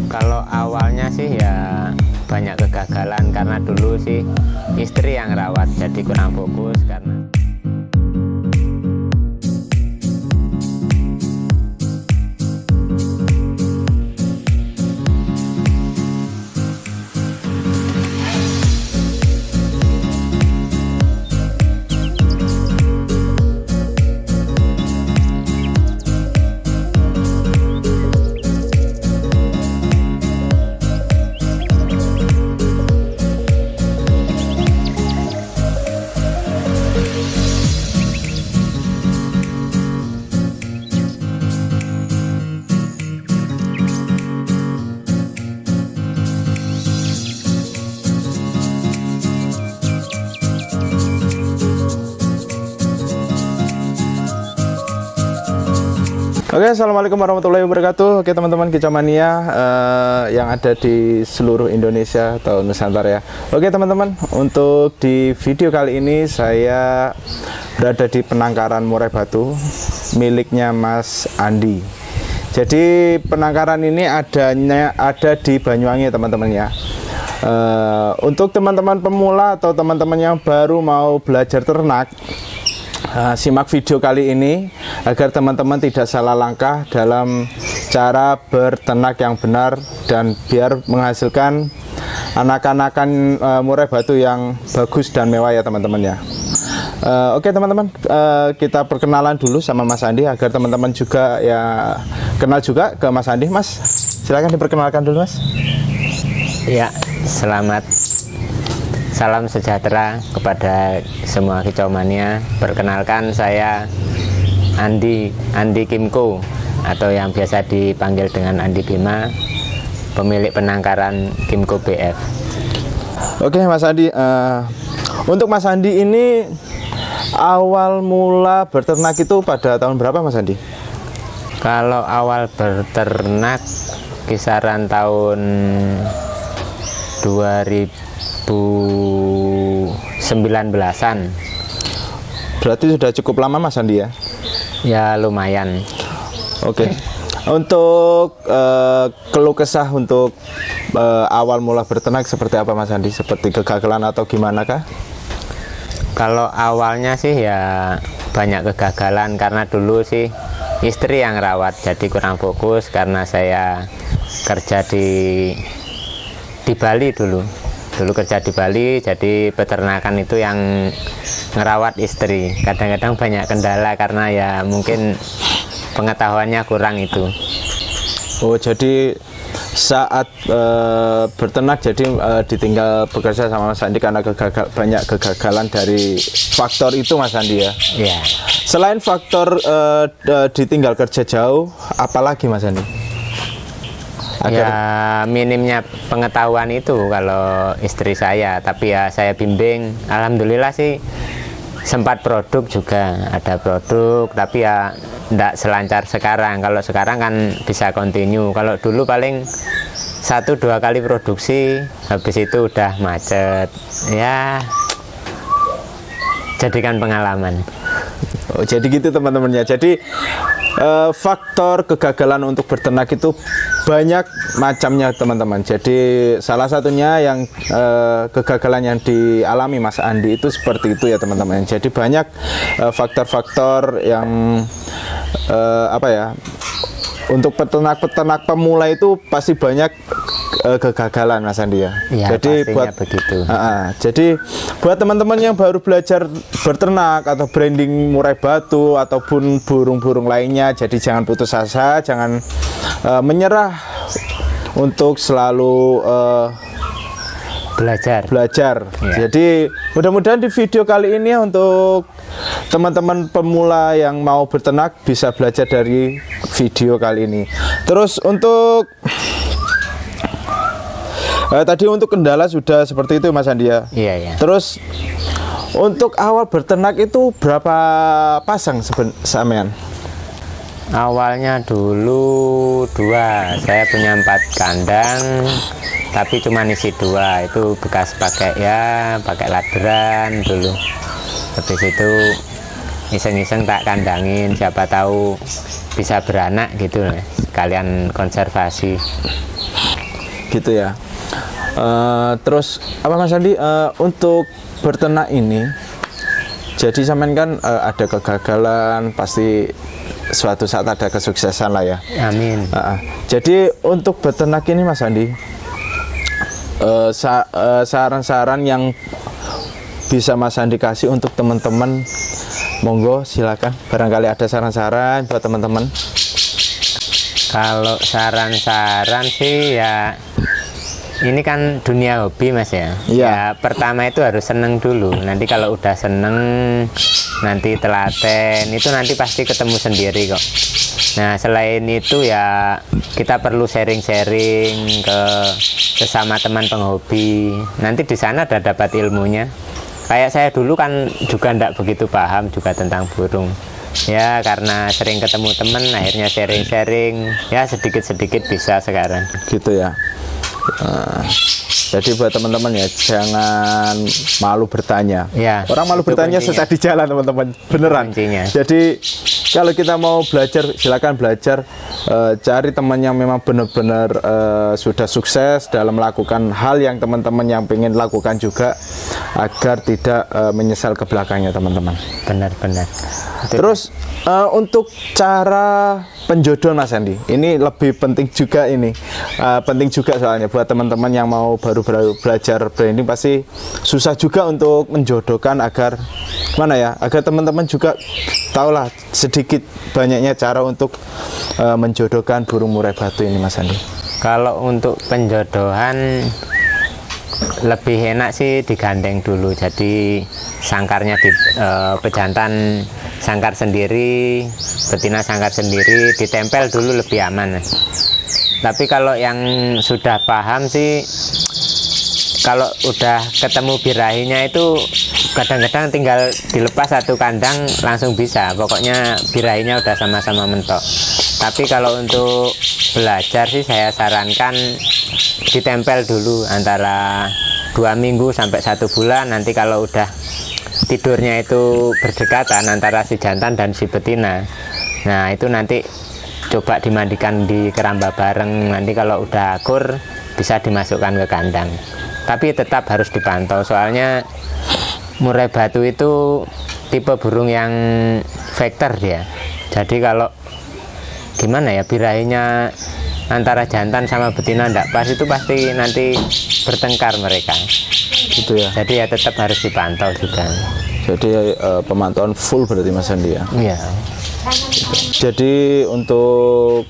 Kalau awalnya sih ya banyak kegagalan karena dulu sih istri yang rawat, jadi kurang fokus karena Oke, assalamualaikum warahmatullahi wabarakatuh. Oke teman-teman Kicomania yang ada di seluruh Indonesia atau Nusantara ya. Oke teman-teman, untuk di video kali ini saya berada di penangkaran murai batu miliknya Mas Andi. Jadi penangkaran ini ada di Banyuwangi teman-teman ya. Untuk teman-teman pemula atau teman-teman yang baru mau belajar ternak, simak video kali ini agar teman-teman tidak salah langkah dalam cara berternak yang benar dan biar menghasilkan anak-anakan murai batu yang bagus dan mewah ya teman-teman ya. Oke teman-teman, kita perkenalan dulu sama Mas Andi agar teman-teman juga ya kenal juga ke Mas Andi. Mas, silakan diperkenalkan dulu Mas. ya, salam sejahtera kepada semua Kicomania. Perkenalkan, saya Andi Kimco atau yang biasa dipanggil dengan Andi Bima, pemilik penangkaran Kimco BF. Oke Mas Andi, untuk Mas Andi ini awal mula berternak itu pada tahun berapa Mas Andi? Kalau awal berternak kisaran tahun 2019-an. Berarti sudah cukup lama Mas Andi ya? Ya lumayan. Oke. Untuk keluh kesah untuk awal mula berternak seperti apa Mas Andi? Seperti kegagalan atau gimana kah? Kalau awalnya sih ya banyak kegagalan karena dulu sih istri yang rawat, jadi kurang fokus karena saya kerja di Bali dulu kerja di Bali, jadi peternakan itu yang ngerawat istri. Kadang-kadang banyak kendala karena ya mungkin pengetahuannya kurang itu. Oh, jadi saat berternak jadi ditinggal bekerja sama Mas Andi karena banyak kegagalan dari faktor itu Mas Andi ya? Iya. Selain faktor ditinggal kerja jauh, apalagi Mas Andi? Ya minimnya pengetahuan itu kalau istri saya, tapi ya saya bimbing. Alhamdulillah sih sempat produk juga, ada produk, tapi ya tidak selancar sekarang. Kalau sekarang kan bisa continue. Kalau dulu paling 1-2 kali produksi, habis itu udah macet. Ya jadikan pengalaman. Oh, jadi gitu teman-temannya. Jadi faktor kegagalan untuk berternak itu banyak macamnya teman-teman. Jadi salah satunya yang kegagalan yang dialami Mas Andi itu seperti itu ya teman-teman. Jadi banyak faktor-faktor yang apa ya, untuk peternak pemula itu pasti banyak kegagalan Mas Andi ya. Ya jadi buat begitu. Jadi buat teman-teman yang baru belajar berternak atau branding murai batu ataupun burung-burung lainnya, jadi jangan putus asa, jangan menyerah untuk selalu belajar. Ya. Jadi mudah-mudahan di video kali ini untuk teman-teman pemula yang mau berternak bisa belajar dari video kali ini. Terus untuk tadi untuk kendala sudah seperti itu Mas Andi ya? Iya. Terus untuk awal berternak itu berapa pasang sampean? Awalnya dulu 2, saya punya 4 kandang, tapi cuma isi 2, itu bekas pakai laderan dulu. Habis itu iseng-iseng tak kandangin, siapa tahu bisa beranak gitu, sekalian konservasi. gitu ya. Terus apa Mas Andi, untuk berternak ini, jadi sampean kan ada kegagalan, pasti suatu saat ada kesuksesan lah ya. Amin. Jadi untuk beternak ini Mas Andi, saran-saran yang bisa Mas Andi kasih untuk teman-teman, monggo silakan. Barangkali ada saran-saran buat teman-teman. Kalau saran-saran sih ya, ini kan dunia hobi Mas ya. Iya. Ya pertama itu harus seneng dulu. Nanti kalau udah seneng, nanti telaten, itu nanti pasti ketemu sendiri kok. Nah selain itu ya kita perlu sharing-sharing ke sesama teman penghobi. Nanti di sana ada dapat ilmunya. Kayak saya dulu kan juga ndak begitu paham juga tentang burung. Ya karena sering ketemu teman, akhirnya sharing-sharing. Ya sedikit-sedikit bisa sekarang. Gitu ya. Jadi buat teman-teman ya, jangan malu bertanya. Ya, orang malu itu bertanya kuncinya. sesat di jalan teman-teman, beneran. Kuncinya. Jadi kalau kita mau belajar, silakan belajar. Cari teman yang memang benar-benar sudah sukses dalam melakukan hal yang teman-teman yang pengen lakukan juga, agar tidak menyesal ke belakangnya teman-teman. Benar-benar. Terus untuk cara penjodohan Mas Andi, ini lebih penting juga ini, penting juga soalnya buat teman-teman yang mau baru belajar branding, pasti susah juga untuk menjodohkan, agar mana ya, agar teman-teman juga tahulah sedikit banyaknya cara untuk menjodohkan burung murai batu ini Mas Andi. Kalau untuk penjodohan lebih enak sih digandeng dulu, jadi sangkarnya di pejantan sangkar sendiri, betina sangkar sendiri, ditempel dulu lebih aman. Tapi kalau yang sudah paham sih, kalau udah ketemu birahinya itu kadang-kadang tinggal dilepas satu kandang langsung bisa, pokoknya birahinya udah sama-sama mentok. Tapi kalau untuk belajar sih saya sarankan ditempel dulu antara 2 minggu sampai 1 bulan. Nanti kalau udah tidurnya itu berdekatan antara si jantan dan si betina, nah itu nanti coba dimandikan di keramba bareng. Nanti kalau udah akur bisa dimasukkan ke kandang, tapi tetap harus dipantau, soalnya murai batu itu tipe burung yang vektor dia. Jadi kalau gimana ya, birahinya antara jantan sama betina ndak pas, itu pasti nanti bertengkar mereka. Gitu ya. Jadi ya tetap harus dipantau juga. Jadi pemantauan full berarti Mas Andi ya. Iya. Jadi untuk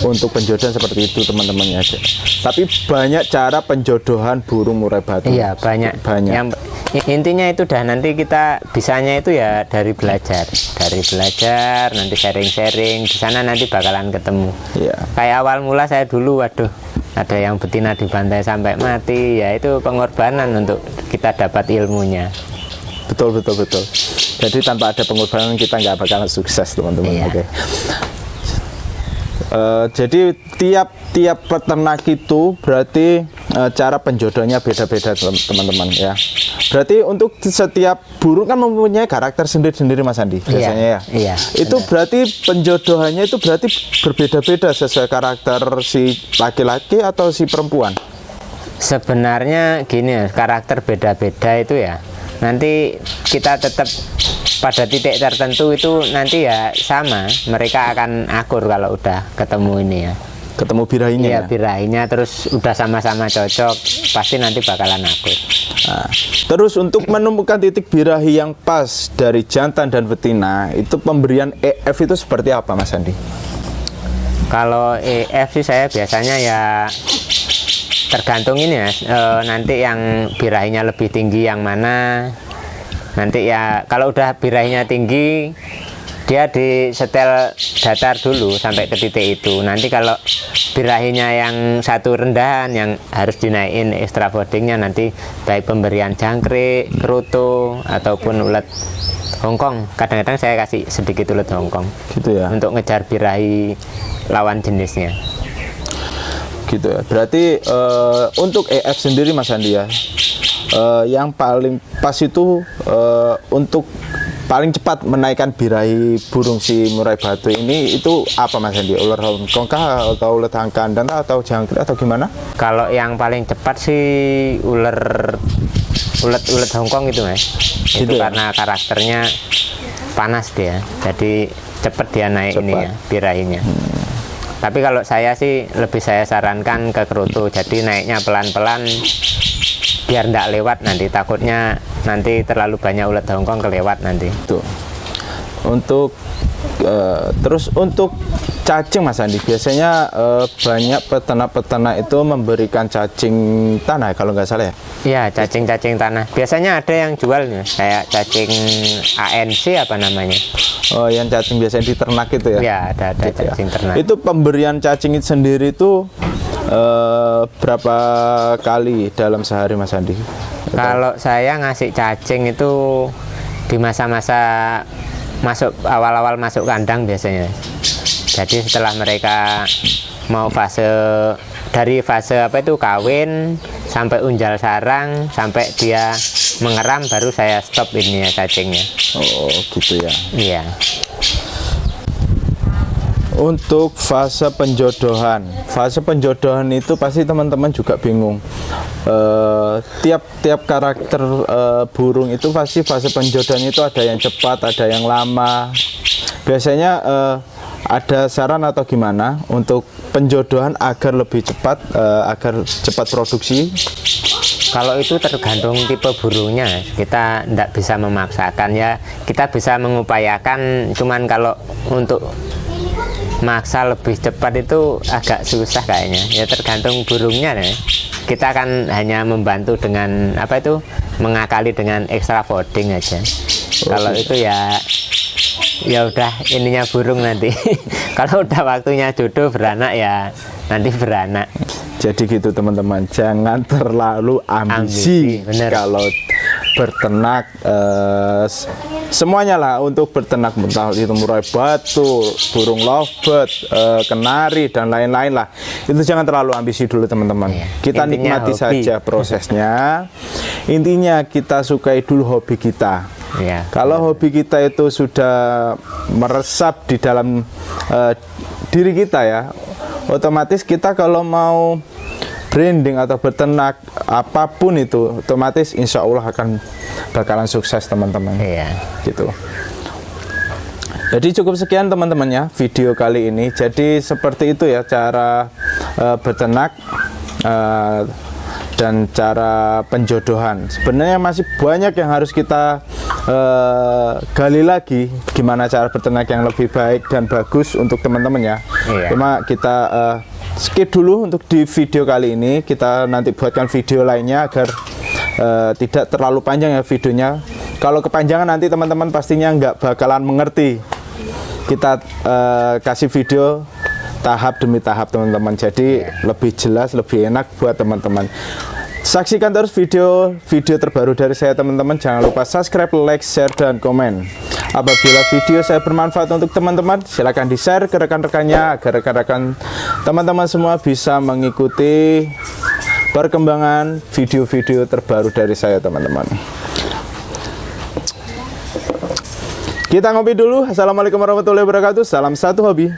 untuk penjodohan seperti itu teman-teman aja. Tapi banyak cara penjodohan burung murai batu. Iya, banyak. Yang intinya itu dah nanti kita bisanya itu ya dari belajar, nanti sharing-sharing di sana, nanti bakalan ketemu. Iya. Kayak awal mula saya dulu, waduh, ada yang betina dibantai sampai mati, ya itu pengorbanan untuk kita dapat ilmunya. Betul. Jadi tanpa ada pengorbanan kita nggak bakalan sukses teman-teman. Iya. Oke. Jadi tiap peternak itu berarti cara penjodohnya beda-beda teman-teman ya. Berarti untuk setiap burung kan mempunyai karakter sendiri-sendiri Mas Andi biasanya ya. Iya. Itu benar. berarti penjodohannya itu berarti berbeda-beda sesuai karakter si laki-laki atau si perempuan. Sebenarnya gini, karakter beda-beda itu ya, nanti kita tetap pada titik tertentu itu nanti ya sama, mereka akan akur kalau udah ketemu ini ya. Ketemu birahinya. Iya, ya? birahinya terus udah sama-sama cocok, pasti nanti bakalan akur. Nah, terus untuk menemukan titik birahi yang pas dari jantan dan betina, itu pemberian EF itu seperti apa Mas Andi? Kalau EF sih saya biasanya ya tergantung ini ya, nanti yang birahinya lebih tinggi yang mana. Nanti ya kalau udah birahinya tinggi, dia disetel datar dulu sampai ke titik itu. Nanti kalau birahinya yang satu rendahan, yang harus dinaikin extra boardingnya, nanti baik pemberian jangkrik, kerutu, ataupun ulet Hongkong. Kadang-kadang saya kasih sedikit ulet Hongkong Gitu ya. untuk ngejar birahi lawan jenisnya. Gitu ya. Berarti untuk EF sendiri Mas Andi ya, yang paling pas itu untuk paling cepat menaikkan birahi burung si murai batu ini itu apa Mas Andi? Ular Hongkong kah atau ular tangkandan atau jangkrik atau gimana? Kalau yang paling cepat sih ulet Hongkong itu Mas. Gitu Itu ya? karena karakternya panas dia, jadi cepet dia naik Cepat. ini ya birahinya. Tapi kalau saya sih lebih saya sarankan ke kerutu, jadi naiknya pelan-pelan biar ndak lewat nanti, takutnya nanti terlalu banyak ulet Hongkong kelewat nanti. Tuh. Untuk terus untuk cacing Mas Andi, biasanya banyak peternak-peternak itu memberikan cacing tanah kalau nggak salah ya? Iya, cacing-cacing tanah. Biasanya ada yang jual nih, kayak cacing ANC apa namanya? Oh, yang cacing biasanya di ternak itu ya? Iya, ada Gitu ya. cacing ternak. Itu pemberian cacing itu sendiri itu berapa kali dalam sehari Mas Andi? Kalau saya ngasih cacing itu di masa-masa awal-awal masuk kandang biasanya. Jadi setelah mereka mau dari fase apa itu kawin sampai unjal sarang sampai dia mengeram baru saya stop ini ya cacingnya. Oh, gitu ya. Iya. Untuk fase penjodohan itu pasti teman-teman juga bingung. Tiap karakter burung itu pasti fase penjodohan itu ada yang cepat, ada yang lama. Biasanya ada saran atau gimana untuk penjodohan agar lebih cepat, agar cepat produksi? Kalau itu tergantung tipe burungnya, kita tidak bisa memaksakan ya. Kita bisa mengupayakan, cuman kalau untuk maksa lebih cepat itu agak susah kayaknya. Ya tergantung burungnya ya. Kita kan hanya membantu dengan apa itu mengakali dengan extra fooding aja. Kalau itu ya udah ininya burung nanti. Kalau udah waktunya jodoh beranak ya nanti beranak. Jadi gitu teman-teman, jangan terlalu ambisi bener. kalau berternak, semuanya lah untuk berternak, entah itu murai batu, burung lovebird, kenari dan lain-lain lah. Itu jangan terlalu ambisi dulu teman-teman. Iya. Kita Intinya nikmati hobi. saja prosesnya. Intinya kita sukai dulu hobi kita. Ya. Kalau hobi kita itu sudah meresap di dalam diri kita ya, otomatis kita kalau mau branding atau berternak apapun itu, otomatis insya Allah akan bakalan sukses teman-teman. Iya. Gitu. Jadi cukup sekian teman-teman ya video kali ini. Jadi seperti itu ya cara berternak dan cara penjodohan. Sebenarnya masih banyak yang harus kita gali lagi, gimana cara berternak yang lebih baik dan bagus untuk teman-teman ya. Iya. Cuma kita skip dulu untuk di video kali ini. Kita nanti buatkan video lainnya agar tidak terlalu panjang ya videonya. Kalau kepanjangan nanti teman-teman pastinya nggak bakalan mengerti. Kita kasih video tahap demi tahap teman-teman, jadi lebih jelas, lebih enak buat teman-teman. Saksikan terus video terbaru dari saya teman-teman. Jangan lupa subscribe, like, share, dan komen. Apabila video saya bermanfaat untuk teman-teman, silakan di-share ke rekan-rekannya agar rekan-rekan teman-teman semua bisa mengikuti perkembangan video-video terbaru dari saya teman-teman. Kita ngopi dulu. Assalamualaikum warahmatullahi wabarakatuh. Salam satu hobi.